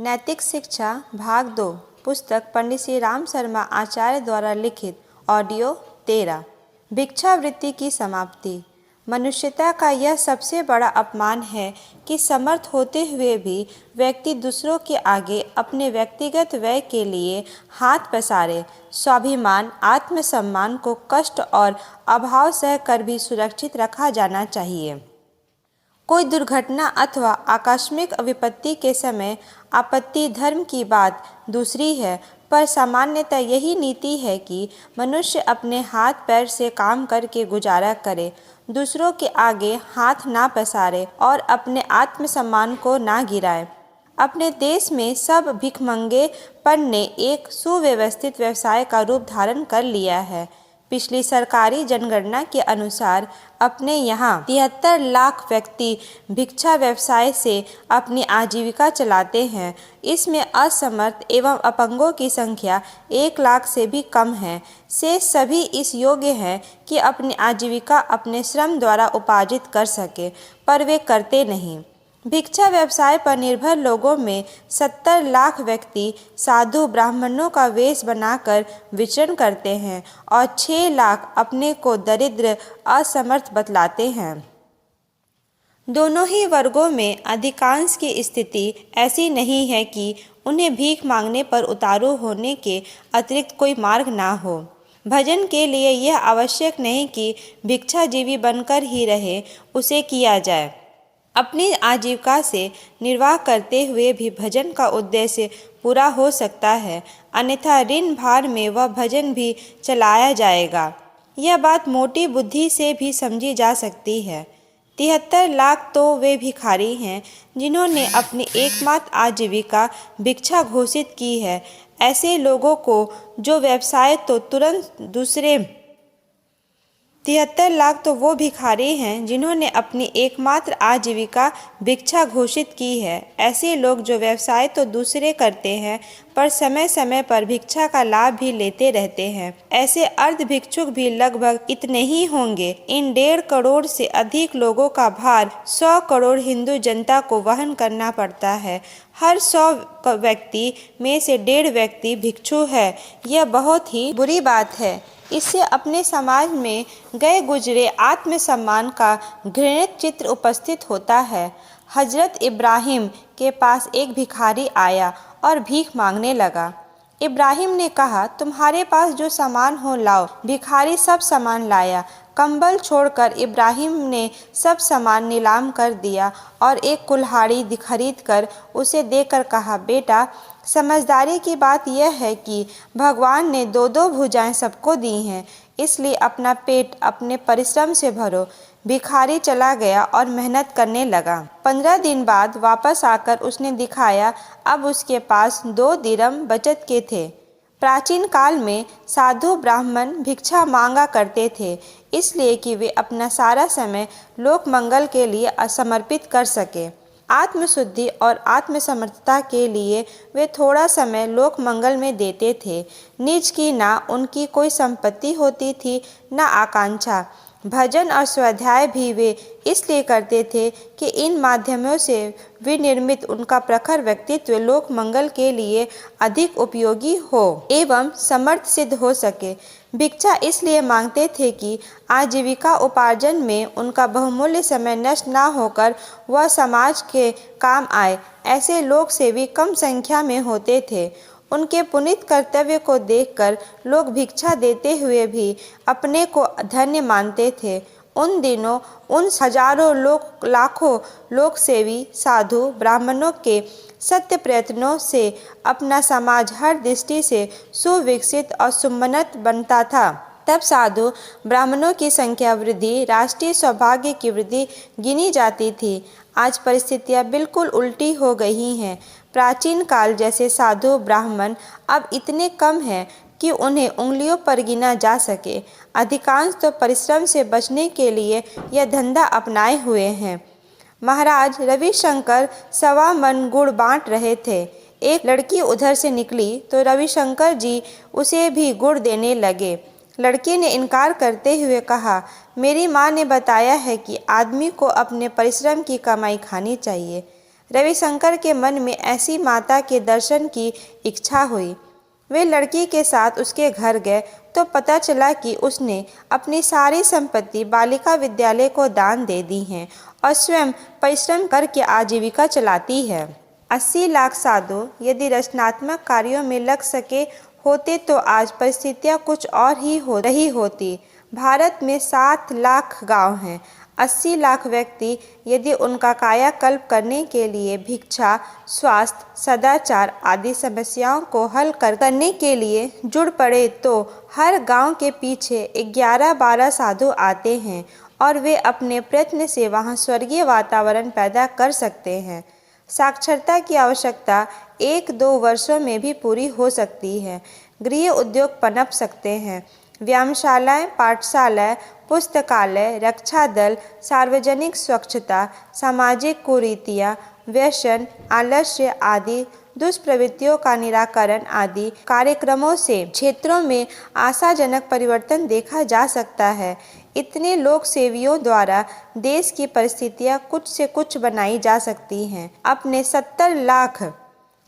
नैतिक शिक्षा भाग 2 पुस्तक पंडित श्री राम शर्मा आचार्य द्वारा लिखित ऑडियो 13 भिक्षावृत्ति की समाप्ति। मनुष्यता का यह सबसे बड़ा अपमान है कि समर्थ होते हुए भी व्यक्ति दूसरों के आगे अपने व्यक्तिगत व्यय के लिए हाथ पसारे। स्वाभिमान आत्मसम्मान को कष्ट और अभाव सहकर भी सुरक्षित रखा जाना चाहिए। कोई दुर्घटना अथवा आकस्मिक विपत्ति के समय आपत्ति धर्म की बात दूसरी है, पर सामान्यतः यही नीति है कि मनुष्य अपने हाथ पैर से काम करके गुजारा करे, दूसरों के आगे हाथ ना पसारे और अपने आत्मसम्मान को ना गिराए। अपने देश में सब भिखमंगेपन ने एक सुव्यवस्थित व्यवसाय का रूप धारण कर लिया है। पिछली सरकारी जनगणना के अनुसार अपने यहाँ 73 लाख व्यक्ति भिक्षा व्यवसाय से अपनी आजीविका चलाते हैं। इसमें असमर्थ एवं अपंगों की संख्या 1 लाख से भी कम है। शेष सभी इस योग्य हैं कि अपनी आजीविका अपने श्रम द्वारा उपार्जित कर सके, पर वे करते नहीं। भिक्षा व्यवसाय पर निर्भर लोगों में 70 लाख व्यक्ति साधु ब्राह्मणों का वेश बनाकर विचरण करते हैं और 6 लाख अपने को दरिद्र असमर्थ बतलाते हैं। दोनों ही वर्गों में अधिकांश की स्थिति ऐसी नहीं है कि उन्हें भीख मांगने पर उतारू होने के अतिरिक्त कोई मार्ग ना हो। भजन के लिए यह आवश्यक नहीं कि भिक्षाजीवी बनकर ही रहे, उसे किया जाए। अपनी आजीविका से निर्वाह करते हुए भी भजन का उद्देश्य पूरा हो सकता है, अन्यथा ऋण भार में वह भजन भी चलाया जाएगा। यह बात मोटी बुद्धि से भी समझी जा सकती है। 73 लाख तो वे भिखारी हैं जिन्होंने अपनी एकमात्र आजीविका भिक्षा घोषित की है। ऐसे लोगों को जो व्यवसाय तो तुरंत दूसरे 73 लाख तो वो भिखारी हैं जिन्होंने अपनी एकमात्र आजीविका भिक्षा घोषित की है। ऐसे लोग जो व्यवसाय तो दूसरे करते हैं पर समय समय पर भिक्षा का लाभ भी लेते रहते हैं। ऐसे अर्ध भिक्षुक भी लगभग इतने ही होंगे। इन 1.5 करोड़ से अधिक लोगों का भार 100 करोड़ हिंदू जनता को वहन करना पड़ता है। हर 100 व्यक्ति में से 1.5 व्यक्ति भिक्षु है। यह बहुत ही बुरी बात है। इससे अपने समाज में गए गुजरे आत्मसम्मान का घृणित चित्र उपस्थित होता है। हजरत इब्राहिम के पास एक भिखारी आया और भीख मांगने लगा। इब्राहिम ने कहा, तुम्हारे पास जो सामान हो लाओ। भिखारी सब सामान लाया। कंबल छोड़कर इब्राहिम ने सब सामान नीलाम कर दिया और एक कुल्हाड़ी खरीद कर उसे देकर कहा, बेटा, समझदारी की बात यह है कि भगवान ने 2-2 भुजाएं सबको दी हैं, इसलिए अपना पेट अपने परिश्रम से भरो। भिखारी चला गया और मेहनत करने लगा। 15 दिन बाद वापस आकर उसने दिखाया, अब उसके पास 2 दिरहम बचत के थे। प्राचीन काल में साधु ब्राह्मण भिक्षा मांगा करते थे, इसलिए कि वे अपना सारा समय लोक मंगल के लिए समर्पित कर सके। आत्मशुद्धि और आत्मसमर्थता के लिए वे थोड़ा समय लोक मंगल में देते थे। निज की ना उनकी कोई संपत्ति होती थी, ना आकांक्षा। भजन और स्वाध्याय भी वे इसलिए करते थे कि इन माध्यमों से विनिर्मित उनका प्रखर व्यक्तित्व लोक मंगल के लिए अधिक उपयोगी हो एवं समर्थ सिद्ध हो सके। भिक्षा इसलिए मांगते थे कि आजीविका उपार्जन में उनका बहुमूल्य समय नष्ट ना होकर वह समाज के काम आए। ऐसे लोक सेवी कम संख्या में होते थे। उनके पुनीत कर्तव्य को देखकर लोग भिक्षा देते हुए भी अपने को धन्य मानते थे। उन दिनों उन हजारों लाखों लोक सेवी साधु ब्राह्मणों के सत्य प्रयत्नों से अपना समाज हर दृष्टि से सुविकसित और सुमनत बनता था। तब साधु ब्राह्मणों की संख्या वृद्धि राष्ट्रीय सौभाग्य की वृद्धि गिनी जाती थी। आज परिस्थितियां बिल्कुल उल्टी हो गई हैं। प्राचीन काल जैसे साधु ब्राह्मण अब इतने कम हैं कि उन्हें उंगलियों पर गिना जा सके। अधिकांश तो परिश्रम से बचने के लिए यह धंधा अपनाए हुए हैं। महाराज रविशंकर 1.25 मन गुड़ बांट रहे थे। एक लड़की उधर से निकली तो रविशंकर जी उसे भी गुड़ देने लगे। लड़की ने इनकार करते हुए कहा, मेरी माँ ने बताया है कि आदमी को अपने परिश्रम की कमाई खानी चाहिए। रविशंकर के मन में ऐसी माता के दर्शन की इच्छा हुई। वे लड़की के साथ उसके घर गए तो पता चला कि उसने अपनी सारी संपत्ति बालिका विद्यालय को दान दे दी है और स्वयं परिश्रम करके आजीविका चलाती है। 80 लाख साधु यदि रचनात्मक कार्यों में लग सके होते तो आज परिस्थितियाँ कुछ और ही हो रही होती। भारत में 7 लाख गांव हैं। 80 लाख व्यक्ति यदि उनका कायाकल्प करने के लिए भिक्षा, स्वास्थ्य, सदाचार आदि समस्याओं को हल करने के लिए जुड़ पड़े तो हर गांव के पीछे 11-12 साधु आते हैं और वे अपने प्रयत्न से वहां स्वर्गीय वातावरण पैदा कर सकते हैं। साक्षरता की आवश्यकता 1-2 वर्षों में भी पूरी हो सकती है। गृह उद्योग पनप सकते हैं। व्यायामशालाएं, पाठशालाएं, पुस्तकालय, रक्षा दल, सार्वजनिक स्वच्छता, सामाजिक कुरीतियाँ, व्यसन, आलस्य आदि दुष्प्रवृत्तियों का निराकरण आदि कार्यक्रमों से क्षेत्रों में आशाजनक परिवर्तन देखा जा सकता है। इतने लोक सेवियों द्वारा देश की परिस्थितियाँ कुछ से कुछ बनाई जा सकती हैं। अपने 70 लाख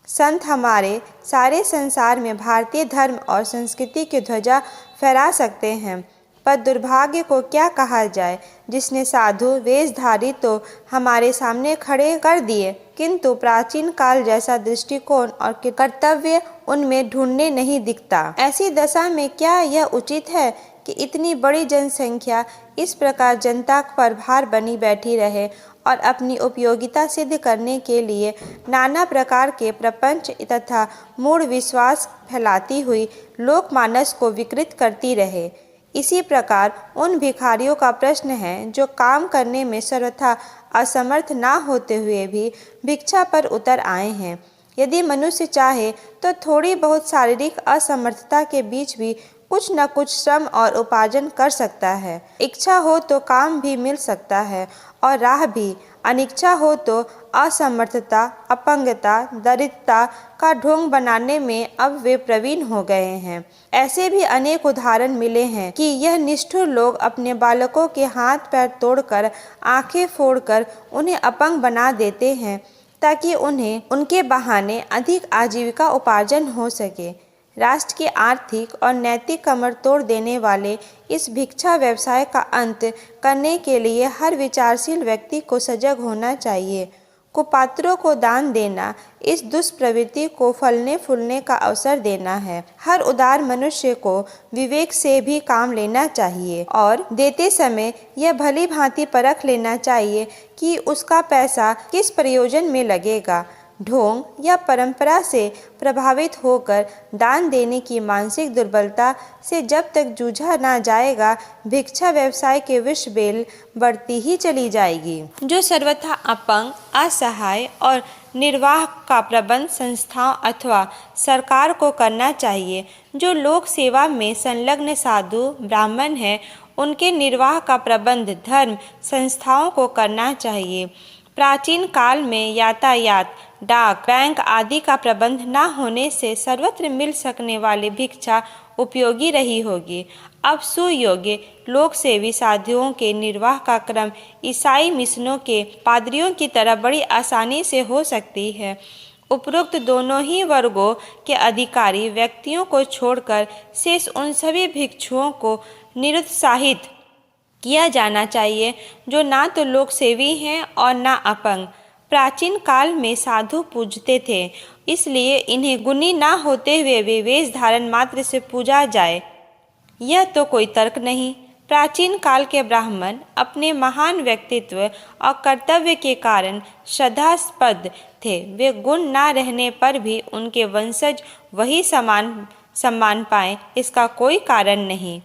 संत हमारे सारे संसार में भारतीय धर्म और संस्कृति की ध्वजा फहरा सकते हैं। पर दुर्भाग्य को क्या कहा जाए, जिसने साधु वेशधारी तो हमारे सामने खड़े कर दिए, किंतु प्राचीन काल जैसा दृष्टिकोण और कर्तव्य उनमें ढूंढने नहीं दिखता। ऐसी दशा में क्या यह उचित है कि इतनी बड़ी जनसंख्या इस प्रकार जनता पर भार बनी बैठी रहे और अपनी उपयोगिता सिद्ध करने के लिए नाना प्रकार के प्रपंच तथा मूढ़ विश्वास फैलाती हुई लोकमानस को विकृत करती रहे। इसी प्रकार उन भिखारियों का प्रश्न है जो काम करने में सर्वथा असमर्थ ना होते हुए भी भिक्षा पर उतर आए हैं। यदि मनुष्य चाहे तो थोड़ी बहुत शारीरिक असमर्थता के बीच भी कुछ न कुछ श्रम और उपार्जन कर सकता है। इच्छा हो तो काम भी मिल सकता है और राह भी। अनिच्छा हो तो असमर्थता, अपंगता, दरिद्रता का ढोंग बनाने में अब वे प्रवीण हो गए हैं। ऐसे भी अनेक उदाहरण मिले हैं कि यह निष्ठुर लोग अपने बालकों के हाथ पैर तोड़कर, आंखें फोड़कर उन्हें अपंग बना देते हैं ताकि उन्हें उनके बहाने अधिक आजीविका उपार्जन हो सके। राष्ट्र की आर्थिक और नैतिक कमर तोड़ देने वाले इस भिक्षा व्यवसाय का अंत करने के लिए हर विचारशील व्यक्ति को सजग होना चाहिए। कुपात्रों को दान देना इस दुष्प्रवृत्ति को फलने फूलने का अवसर देना है। हर उदार मनुष्य को विवेक से भी काम लेना चाहिए और देते समय यह भली भांति परख लेना चाहिए कि उसका पैसा किस प्रयोजन में लगेगा। ढोंग या परंपरा से प्रभावित होकर दान देने की मानसिक दुर्बलता से जब तक जूझा ना जाएगा, भिक्षा व्यवसाय के विष बेल बढ़ती ही चली जाएगी। जो सर्वथा अपंग, असहाय और निर्वाह का प्रबंध संस्थाओं अथवा सरकार को करना चाहिए। जो लोक सेवा में संलग्न साधु ब्राह्मण हैं, उनके निर्वाह का प्रबंध धर्म संस्थाओं को करना चाहिए। प्राचीन काल में यातायात, डाक, बैंक आदि का प्रबंध न होने से सर्वत्र मिल सकने वाली भिक्षा उपयोगी रही होगी। अब सुयोग्य लोक सेवी साधुओं के निर्वाह का क्रम ईसाई मिशनों के पादरियों की तरह बड़ी आसानी से हो सकती है। उपरोक्त दोनों ही वर्गों के अधिकारी व्यक्तियों को छोड़कर शेष उन सभी भिक्षुओं को निरुत्साहित किया जाना चाहिए जो ना तो लोक सेवी हैं और ना अपंग। प्राचीन काल में साधु पूजते थे, इसलिए इन्हें गुणी ना होते हुए वे वेश धारण मात्र से पूजा जाए, यह तो कोई तर्क नहीं। प्राचीन काल के ब्राह्मण अपने महान व्यक्तित्व और कर्तव्य के कारण श्रद्धास्पद थे। वे गुण ना रहने पर भी उनके वंशज वही सम्मान पाएं, इसका कोई कारण नहीं।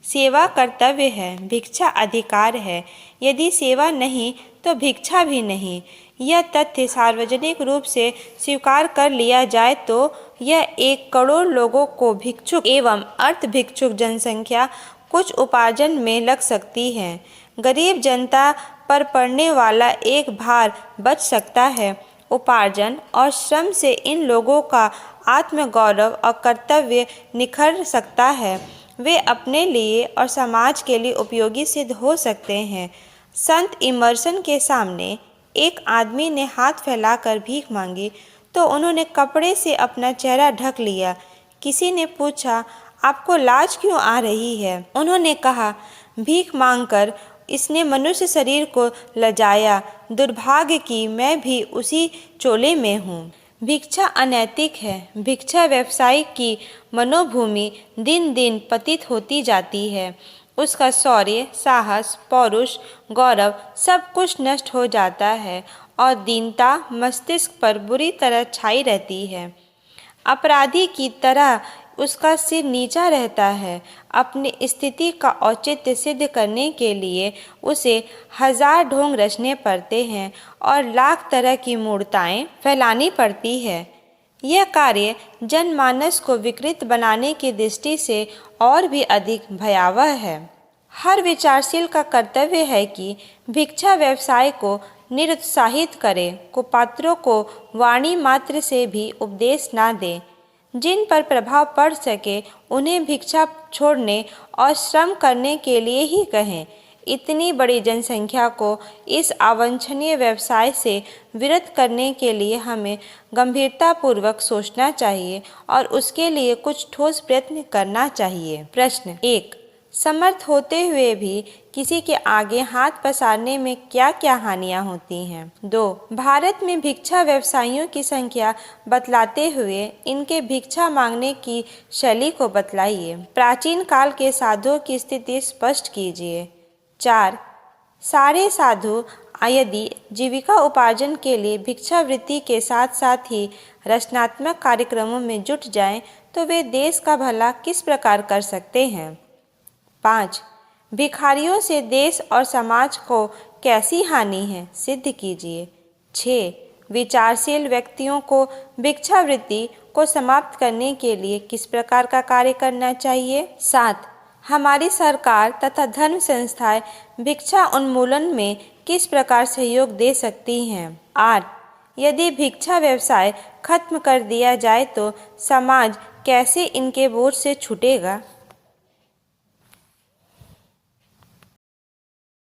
सेवा कर्तव्य है, भिक्षा अधिकार है। यदि सेवा नहीं तो भिक्षा भी नहीं। यह तथ्य सार्वजनिक रूप से स्वीकार कर लिया जाए तो यह 1 करोड़ लोगों को भिक्षुक एवं अर्ध भिक्षुक जनसंख्या कुछ उपार्जन में लग सकती है। गरीब जनता पर पड़ने वाला एक भार बच सकता है। उपार्जन और श्रम से इन लोगों का आत्मगौरव और कर्तव्य निखर सकता है। वे अपने लिए और समाज के लिए उपयोगी सिद्ध हो सकते हैं। संत इमर्सन के सामने एक आदमी ने हाथ फैलाकर भीख मांगी तो उन्होंने कपड़े से अपना चेहरा ढक लिया। किसी ने पूछा, आपको लाज क्यों आ रही है? उन्होंने कहा, भीख मांगकर इसने मनुष्य शरीर को लजाया। दुर्भाग्य कि मैं भी उसी चोले में हूँ। भिक्षा अनैतिक है। भिक्षा व्यवसाय की मनोभूमि दिन दिन पतित होती जाती है। उसका शौर्य, साहस, पौरुष, गौरव सब कुछ नष्ट हो जाता है और दीनता मस्तिष्क पर बुरी तरह छाई रहती है। अपराधी की तरह उसका सिर नीचा रहता है। अपनी स्थिति का औचित्य सिद्ध करने के लिए उसे हजार ढोंग रचने पड़ते हैं और लाख तरह की मूर्ताएं फैलानी पड़ती है। यह कार्य जनमानस को विकृत बनाने की दृष्टि से और भी अधिक भयावह है। हर विचारशील का कर्तव्य है कि भिक्षा व्यवसाय को निरुत्साहित करे, कुपात्रों को वाणी मात्र से भी उपदेश ना दे। जिन पर प्रभाव पड़ सके उन्हें भिक्षा छोड़ने और श्रम करने के लिए ही कहें। इतनी बड़ी जनसंख्या को इस अवांछनीय व्यवसाय से विरत करने के लिए हमें गंभीरतापूर्वक सोचना चाहिए और उसके लिए कुछ ठोस प्रयत्न करना चाहिए। प्रश्न 1। समर्थ होते हुए भी किसी के आगे हाथ पसारने में क्या क्या हानियां होती हैं? 2। भारत में भिक्षा व्यवसायियों की संख्या बतलाते हुए इनके भिक्षा मांगने की शैली को बतलाइए। प्राचीन काल के साधुओं की स्थिति स्पष्ट कीजिए। 4। सारे साधु यदि जीविका उपार्जन के लिए भिक्षावृत्ति के साथ साथ ही रचनात्मक कार्यक्रमों में जुट जाएं तो वे देश का भला किस प्रकार कर सकते हैं? 5। भिखारियों से देश और समाज को कैसी हानि है, सिद्ध कीजिए। 6। विचारशील व्यक्तियों को भिक्षावृत्ति को समाप्त करने के लिए किस प्रकार का कार्य करना चाहिए? 7। हमारी सरकार तथा धर्म संस्थाएं भिक्षा उन्मूलन में किस प्रकार सहयोग दे सकती हैं? 8। यदि भिक्षा व्यवसाय खत्म कर दिया जाए तो समाज कैसे इनके बोझ से छूटेगा?